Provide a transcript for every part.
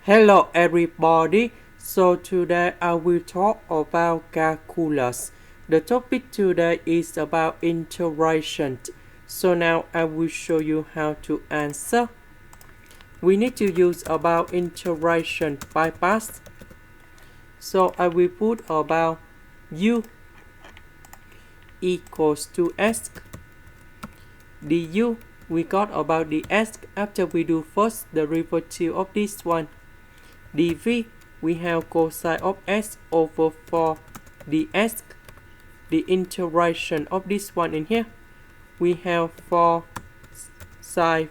Hello everybody, so today I will talk about calculus. The topic today is about integration. So now I will show you how to answer. We need to use about integration by parts. So I will put about u equals to s. Du, we got about the s after we do first the derivative of this one. dv, we have cosine of s over 4 ds. The integration of this one in here, we have 4 sine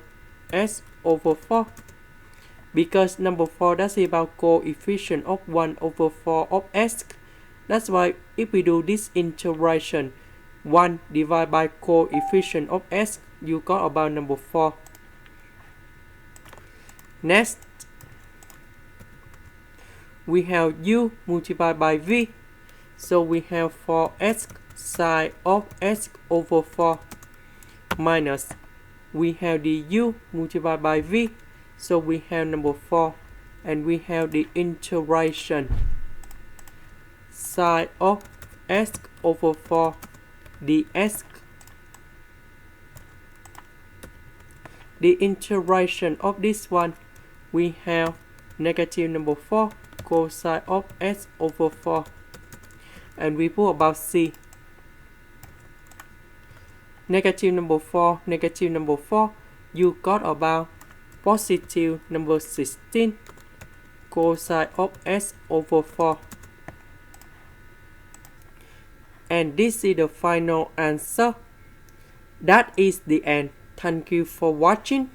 s over 4. Because number 4, that's about coefficient of 1 over 4 of s. That's why if we do this integration, 1 divided by coefficient of s, you got about number 4. Next, we have u multiplied by v. So we have 4s sine of s over 4 minus, we have the u multiplied by v. So we have number 4, and we have the integration sine of s over 4 ds. The integration of this one, we have negative number 4 cosine of s over 4, and we put about c. Negative number 4, you got about positive number 16 cosine of s over 4. And this is the final answer. That is the end. Thank you for watching.